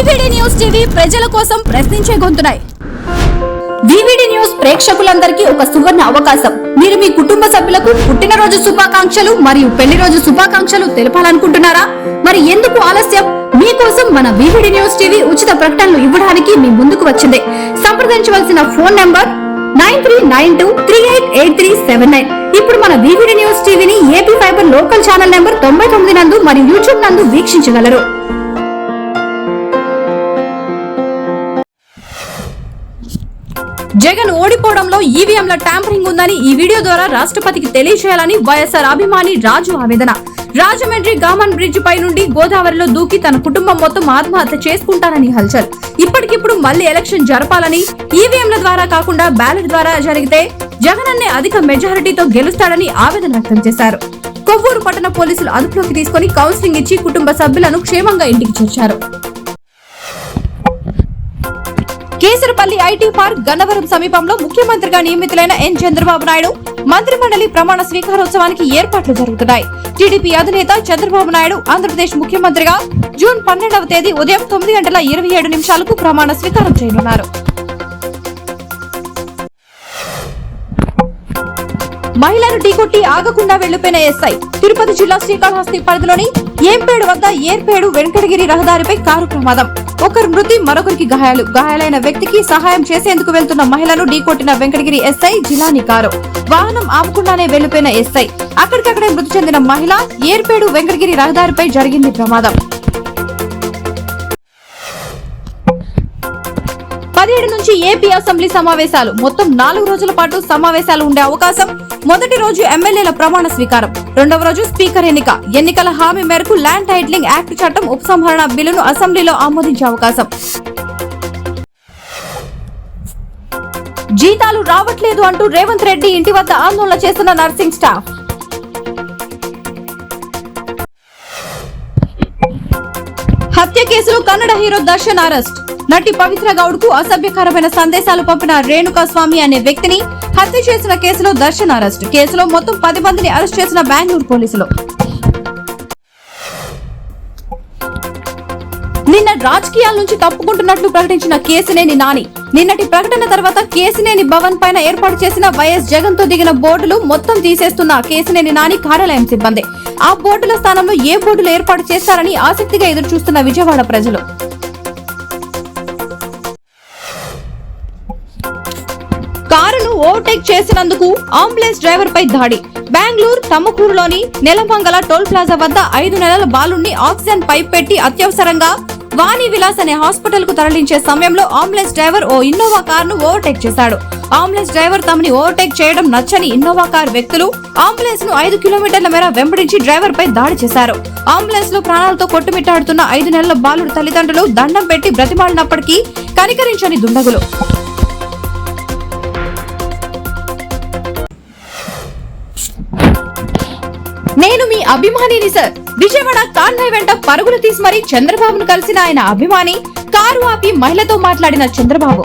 VVD news TV ప్రజల కోసం ప్రశ్నించే గొంతునాయి. వివిడి న్యూస్ ప్రేక్షకులందరికీ ఒక సువర్ణ అవకాశం. మీరు మీ కుటుంబ సభ్యులకు పుట్టినరోజు శుభాకాంక్షలు మరియు పెళ్లి రోజు శుభాకాంక్షలు తెలపాలనుకుంటున్నారా? మరి ఎందుకు ఆలస్యం? మీకోసం మన వివిడి న్యూస్ టీవీ ఉచిత ప్రకటనలు ఇవ్వడానికి మీ ముందుకు వచ్చింది. సంప్రదించవలసిన ఫోన్ నంబర్ 9392388379. ఇప్పుడు మన వివిడి న్యూస్ టీవీని AP fibre local channel number 99 నందు మరియు యూట్యూబ్ నందు వీక్షించగలరు. జగన్ ఓడిపోవడంలో ఈవీఎంల ట్యాంపరింగ్ ఉందని ఈ వీడియో ద్వారా రాష్ట్రపతికి తెలియజేయాలని వైఎస్ఆర్ అభిమాని రాజు ఆవేదన. రాజమండ్రి గామన్ బ్రిడ్జ్ పై నుండి గోదావరిలో దూకి తన కుటుంబం మొత్తం ఆత్మహత్య చేసుకుంటారని హల్చల్. ఇప్పటికిప్పుడు మళ్లీ ఎలక్షన్ జరపాలని, ఈవీఎంల ద్వారా కాకుండా బ్యాలెట్ ద్వారా జరిగితే జగన్ అనే అధిక మెజారిటీతో గెలుస్తాడని ఆవేదన వ్యక్తం చేశారు. కొవ్వూరు పట్టణ పోలీసులు అదుపులోకి తీసుకుని కౌన్సిలింగ్ ఇచ్చి కుటుంబ సభ్యులను క్షేమంగా ఇంటికి చేర్చారు. కేసరపల్లి ఐటీ పార్క్ గన్నవరం సమీపంలో ముఖ్యమంత్రిగా నియమితులైన ఎన్ చంద్రబాబు నాయుడు మంత్రిమండలి ప్రమాణ స్వీకారోత్సవానికి ఏర్పాట్లు జరుగుతున్నాయి. టీడీపీ అధినేత చంద్రబాబు నాయుడు ఆంధ్రప్రదేశ్ ముఖ్యమంత్రిగా జూన్ 12వ తేదీ ఉదయం 9:27 ప్రమాణ స్వీకారం చేయనున్నారు. మహిళను ఢీకొట్టి ఆగకుండా వెళ్లిపోయిన ఎస్ఐ. తిరుపతి జిల్లా శ్రీకాళహస్తి పరిధిలోని ఏంపేడు వద్ద ఏర్పేడు వెంకటగిరి రహదారిపై కారు ప్రమాదం. ఒకరు మృతి, మరొకరికి గాయాలు. గాయాలైన వ్యక్తికి సహాయం చేసేందుకు వెళ్తున్న మహిళను ఢీకొట్టిన వెంకటగిరి ఎస్ఐ జిలానీ కారు. వాహనం ఆపకుండానే వెళ్లిపోయిన ఎస్ఐ. అక్కడికక్కడే మృతి చెందిన మహిళ. ఏర్పేడు వెంకటగిరి రహదారిపై జరిగింది ప్రమాదం. 17 నుంచి ఏపీ అసెంబ్లీ సమావేశాలు. మొత్తం 4 రోజుల పాటు సమావేశాలు ఉండే అవకాశం. మొదటి రోజు ఎమ్మెల్యేల ప్రమాణ స్వీకారం, రెండవ రోజు స్పీకర్ ఎన్నిక. ఎన్నికల హామీ మేరకు ల్యాండ్ టైటిలింగ్ యాక్ట్ చట్టం ఉపసంహరణ బిల్లును అసెంబ్లీలో ఆమోదించే అవకాశం. జీతాలు రావట్లేదు అంటూ రేవంత్ రెడ్డి ఇంటి వద్ద ఆందోళన చేస్తున్న నర్సింగ్ స్టాఫ్. హత్య కేసులో కన్నడ హీరో దర్శన్ అరెస్ట్. నటి పవిత్ర గౌడ్ కు అసభ్యకరమైన సందేశాలు పంపిన రేణుకా స్వామి అనే వ్యక్తిని హత్య చేసిన కేసులో దర్శన్ అరెస్ట్. కేసులో మొత్తం 10 మందిని అరెస్ట్ చేసిన బెంగళూరు పోలీసులు. నిన్న రాజకీయాల నుంచి తప్పుకుంటున్నట్లు ప్రకటించిన కేసినేని నాని. నిన్నటి ప్రకటన తర్వాత కేసినేని భవన్ పైన ఏర్పాటు చేసిన వైఎస్ జగన్ తో దిగిన బోర్డులు మొత్తం తీసేస్తున్న కేసినేని నాని కార్యాలయం సిబ్బంది. ఆ బోర్డుల స్థానంలో ఏ బోర్డులు ఏర్పాటు చేస్తారని ఆసక్తిగా ఎదురు చూస్తున్న విజయవాడ ప్రజలు. కారును ఓవర్టేక్ చేసినందుకు అంబులెన్స్ డ్రైవర్ పై దాడి. బెంగళూరు తమ్మకూరులోని నెలమంగళ టోల్ ప్లాజా వద్ద 5 నెలల బాలుణ్ణి ఆక్సిజన్ పైప్ పెట్టి అత్యవసరంగా వాణి విలాస్ అనే హాస్పిటల్ కు తరలించే సమయంలో అంబులెన్స్ డ్రైవర్ ఓ ఇన్నోవా కారును ఓవర్టేక్ చేశాడు. అంబులెన్స్ డ్రైవర్ తమని ఓవర్టేక్ చేయడం నచ్చని ఇన్నోవా కార్ వ్యక్తులు అంబులెన్స్ ను 5 కిలోమీటర్ల మేర వెంబడించి డ్రైవర్ పై దాడి చేశారు. అంబులెన్స్ లో ప్రాణాలతో కొట్టుమిట్టాడుతున్న 5 నెలల బాలుడు తల్లిదండ్రులు దండం పెట్టి బ్రతిమాలినప్పటికీ కనికరించని దుండగులు. నేను మీ అభిమానిని సార్. విజయవాడ కాన్వాయ్ వెంట పరుగులు తీసి మరీ చంద్రబాబును కలిసిన ఆయన అభిమాని కారు ఆపి మహిళతో మాట్లాడిన చంద్రబాబు.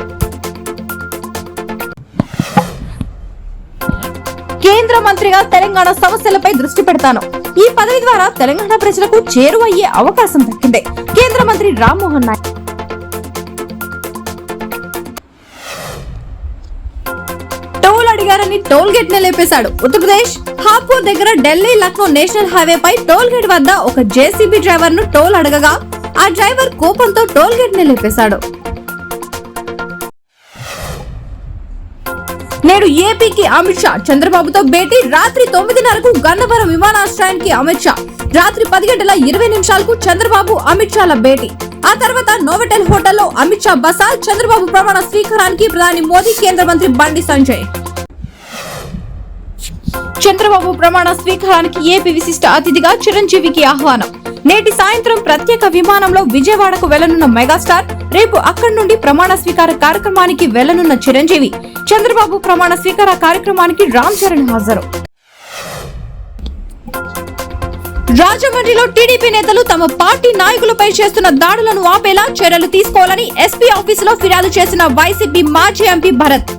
కేంద్ర మంత్రిగా తెలంగాణ సమస్యలపై దృష్టి పెడతాను. ఈ పదవి ద్వారా తెలంగాణ ప్రజలకు చేరువయ్యే అవకాశం దక్కింది. కేంద్ర మంత్రి రామ్మోహన్ నాయుడు. అడిగారని టోల్ గేట్ ని లేపేశాడు. ఉత్తరప్రదేశ్ హాపూర్ దగ్గర ఢిల్లీ లక్నో నేషనల్ హైవే పై టోల్ గేట్ వద్ద ఒక జేసీబీ డ్రైవర్ ను టోల్ అడగగా ఆ డ్రైవర్ కోపంతో టోల్ గేట్ ని లేపేశాడు. నేడు ఏపీకి అమిత్ షా. చంద్రబాబుతో భేటీ. రాత్రి 9:30కు గన్నవరం విమానాశ్రయానికి అమిత్ షా. రాత్రి 10:20 చంద్రబాబు అమిత్ షాల భేటీ. ఆ తర్వాత నోవెటెల్ హోటల్లో అమిత్ షా బస. చంద్రబాబు ప్రమాణ స్వీకారానికి ప్రధాని మోదీ, కేంద్ర మంత్రి బండి సంజయ్. చంద్రబాబు ప్రమాణ స్వీకారానికి ఏపీ విశిష్ట అతిథిగా చిరంజీవికి ఆహ్వానం. నేటి సాయంత్రం ప్రత్యేక విమానంలో విజయవాడకు వెళ్లనున్న మెగాస్టార్. రేపు అక్కడి నుండి ప్రమాణ స్వీకార కార్యక్రమానికి వెళ్లనున్న చిరంజీవి. చంద్రబాబు ప్రమాణ స్వీకార కార్యక్రమానికి రామ్ చరణ్ హాజరు. రాజమండ్రిలో టీడీపీ నేతలు తమ పార్టీ నాయకులపై చేస్తున్న దాడులను ఆపేలా చర్యలు తీసుకోవాలని ఎస్పీ ఆఫీసులో ఫిర్యాదు చేసిన వైసీపీ మాజీ ఎంపీ భరత్.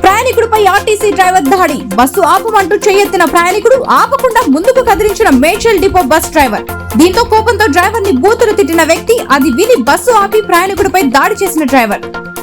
ప్రయాణికుడు ప్రయాణికుడిపై ఆర్టీసీ డ్రైవర్ దాడి. బస్సు ఆపమంటూ చేయెత్తిన ప్రయాణికుడు ఆపకుండా ముందుకు కదిలించిన మేడ్చల్ డిపో బస్ డ్రైవర్. దీంతో కోపంతో డ్రైవర్ ని బూతులు తిట్టిన వ్యక్తి అది విని బస్సు ఆపి ప్రయాణికుడిపై దాడి చేసిన డ్రైవర్.